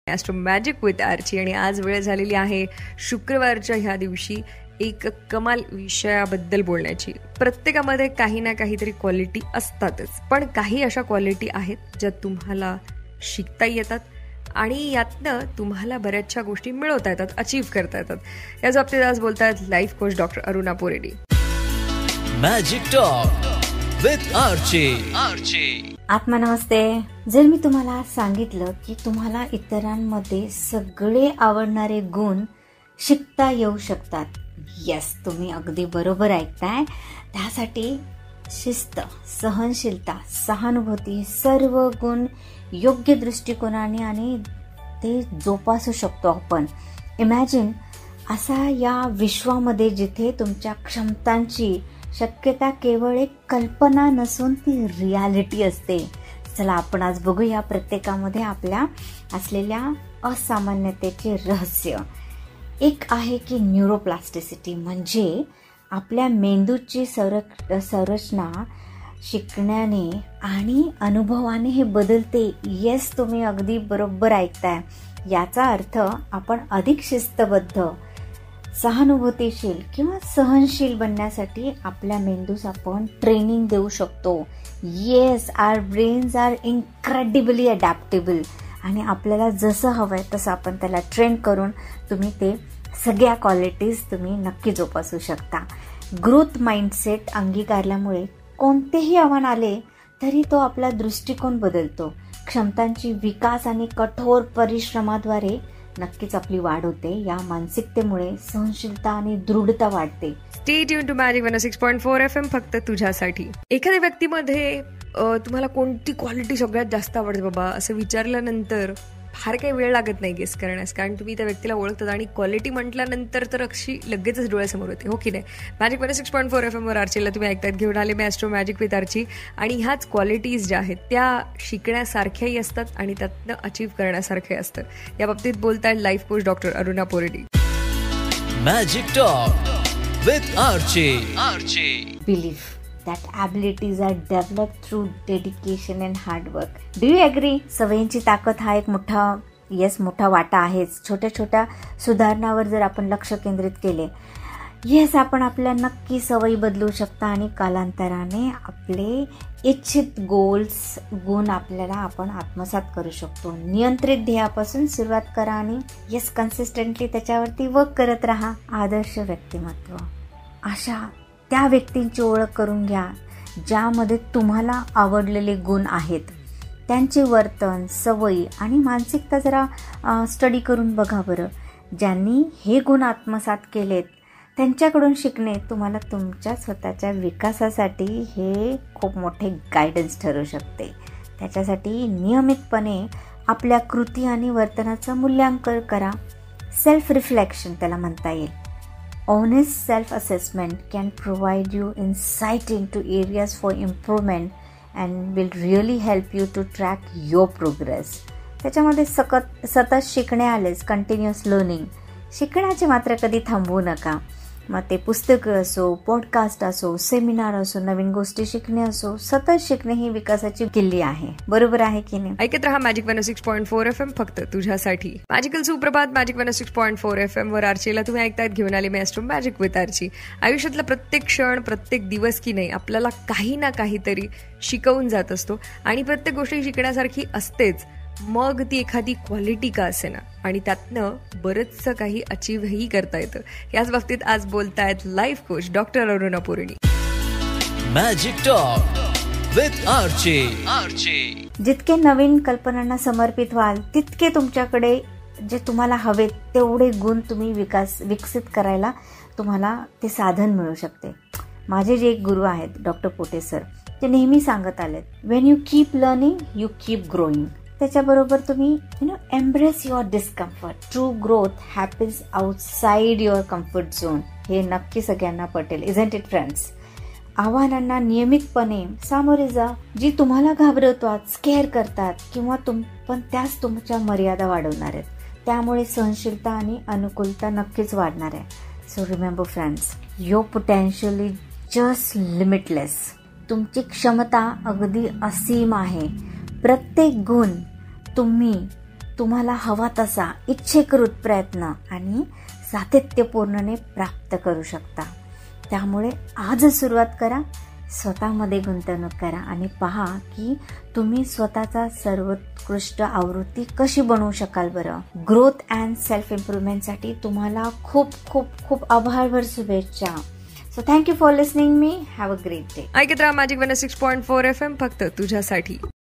Austro magic with Archi. आणि आज वेळ झालेली आहे शुक्रवारच्या ह्या दिवशी एक कमाल विषयाबद्दल बोलण्याची. प्रत्येकामध्ये काही ना काहीतरी क्वालिटी असतातच, पण काही अशा क्वालिटी आहेत ज्या तुम्हाला शिकता येतात आणि यातनं तुम्हाला बऱ्याचशा गोष्टी मिळवता येतात, अचीव्ह करता येतात. याच बाबतीत आज बोलतायत life coach doctor Aruna Poreddy. Magic talk with Archi. आत्मा नमस्ते. जर मी तुम्हाला सांगितलं की तुम्हाला इतरांमध्ये सगळे आवडणारे गुण शिकता येऊ शकतात, येस, तुम्ही अगदी बरोबर ऐकताय. त्यासाठी शिस्त, सहनशीलता, सहानुभूती, सर्व गुण योग्य दृष्टिकोनाने आणि ते जोपासू शकतो आपण. इमॅजिन असा या विश्वामध्ये जिथे तुमच्या क्षमतांची शक्यता केवळ एक कल्पना नसून ती रियालिटी असते. चला आपण आज बघूया प्रत्येकामध्ये आपल्या असलेल्या असामान्यतेचे रहस्य. एक आहे की न्यूरोप्लास्टिसिटी, म्हणजे आपल्या मेंदूची संरचना शिकण्याने आणि अनुभवाने हे बदलते. येस, तुम्ही अगदी बरोबर ऐकताय. याचा अर्थ आपण अधिक शिस्तबद्ध, सहानुभूतीशील किंवा सहनशील बनण्यासाठी आपल्या मेंदूस आपण ट्रेनिंग देऊ शकतो. येस, आवर ब्रेन्स आर इनक्रेडिबली अडॅप्टेबल आणि आपल्याला जसं हवंय तसं आपण त्याला ट्रेन करून तुम्ही ते सगळ्या क्वालिटीज तुम्ही नक्की जोपासू शकता. ग्रोथ माइंडसेट अंगीकारल्यामुळे कोणतेही आव्हान आले तरी तो आपला दृष्टिकोन बदलतो. क्षमतांची विकास आणि कठोर परिश्रमाद्वारे नक्कीच आपली वाढ होते. या मानसिकतेमुळे सहनशीलता आणि दृढता वाढते. Stay tune to magic 106.4 FM, फक्त तुझ्यासाठी. एखाद्या व्यक्तीमध्ये तुम्हाला कोणती क्वालिटी सगळ्यात जास्त आवडते बाबा असं विचारल्यानंतर फार काही वेळ लागत नाही गेस करण्यास, कारण तुम्ही त्या व्यक्तीला ओळखतात आणि क्वालिटी म्हटल्यानंतर तर अशी लगेचच डोळ्यासमोर होते, हो की नाही. मॅजिक 106.4 FM वर आर्चीला तुम्ही ऐकतात. घेऊन आले मी ॲस्ट्रो मॅजिक विथ आर्ची. आणि ह्याच क्वालिटीज ज्या आहेत त्या शिकण्यासारख्याही असतात आणि त्यातनं अचीव्ह करण्यासारख्या असतात. या बाबतीत बोलतायत life coach doctor Aruna Poreddy. Magic talk with Archi. Believe that abilities are developed through dedication and hard work. Do you agree? सवयींची ताकद हा एक मोठा वाटा आहेच. छोट्या छोट्या सुधारणावर जर आपण लक्ष केंद्रित केले, येस, आपण आपल्या नक्की सवयी बदलू शकता आणि कालांतराने आपले इच्छित गुण आपल्याला आपण आत्मसात करू शकतो. नियंत्रित ध्येयापासून सुरुवात करा आणि येस, कन्सिस्टंटली त्याच्यावरती वर्क करत राहा. आदर्श व्यक्तिमत्व, अशा त्या व्यक्तींची ओळख करून घ्या ज्यामध्ये तुम्हाला आवडलेले गुण आहेत. त्यांचे वर्तन, सवयी आणि मानसिकता जरा स्टडी करून बघा बरं. ज्यांनी हे गुण आत्मसात केलेत त्यांच्याकडून शिकणे तुम्हाला तुमच्या स्वतःच्या विकासासाठी हे खूप मोठे गायडन्स ठरू शकते. त्याच्यासाठी नियमितपणे आपल्या कृती आणि वर्तनाचं मूल्यांकन करा. सेल्फ रिफ्लेक्शन त्याला म्हणता येईल. Honest self-assessment can provide you insight into areas for improvement and will really help you to track your progress. त्याच्यामध्ये सतत शिकणे आलेच, कंटिन्युअस लर्निंग. शिकण्याचे मात्र कधी थांबवू नका. मग ते पुस्तकं असो, पॉडकास्ट असो, सेमिनार असो, नवीन गोष्टी शिकणे असो, सतत शिकणे ही विकासाची किल्ली आहे. बरोबर आहे की नाही? ऐकत रहा मॅजिक 106.4 FM, फक्त तुझ्यासाठी. मॅजिकल सुप्रभात. मॅजिक 106.4 FM वर आर्चीला तुम्ही ऐकतायत. घेऊन आले मी ॲस्ट्रो मॅजिक विथ आर्ची. आयुष्यातला प्रत्येक क्षण, प्रत्येक दिवस की नाही आपल्याला काही ना काहीतरी शिकवून जात असतो आणि प्रत्येक गोष्ट शिकण्यासारखी असतेच, मग ती एखादी क्वालिटी का असेना, आणि त्यातनं बरंचसं काही अचीव्हही करता येतं. याच बाबतीत आज बोलतायत life coach doctor Aruna Poreddy. Magic talk with Archi. जितके नवीन कल्पनांना समर्पित व्हाल तितके तुमच्याकडे जे तुम्हाला हवे तेवढे गुण तुम्ही विकसित करायला तुम्हाला ते साधन मिळू शकते. माझे जे एक गुरु आहेत डॉक्टर पोटे सर, ते नेहमी सांगत आलेत, Wien you keep learning you keep growing. त्याच्याबरोबर तुम्ही embrace your discomfort. True growth happens outside your comfort zone. हे नक्की सगळ्यांना पटेल, इजंट इट फ्रेंड्स? आव्हानांना नियमितपणे सामोरे जा, जी तुम्हाला घाबरवतात, स्केअर करतात किंवा पण त्याच तुमच्या मर्यादा वाढवणार आहेत. त्यामुळे सहनशीलता आणि अनुकूलता नक्कीच वाढणार आहे. So remember friends, your potential is just limitless. तुमची क्षमता अगदी असीम आहे. प्रत्येक गुण तुम्ही तुम्हाला हवा तसा इच्छेकृत प्रयत्न आणि सातत्यपूर्णने प्राप्त करू शकता. त्यामुळे आजच सुरुवात करा, स्वतःमध्ये गुंतवणूक करा आणि पहा की तुम्ही स्वतःचा सर्वोत्कृष्ट आवृत्ती कशी बनवू शकाल. बरं, ग्रोथ अँड सेल्फ इम्प्रूव्हमेंटसाठी तुम्हाला खूप खूप खूप आभारभर शुभेच्छा. So thank you for listening me. Have a great day. ऐकत राहा मॅजिक 106.4 FM फक्त तुझ्यासाठी.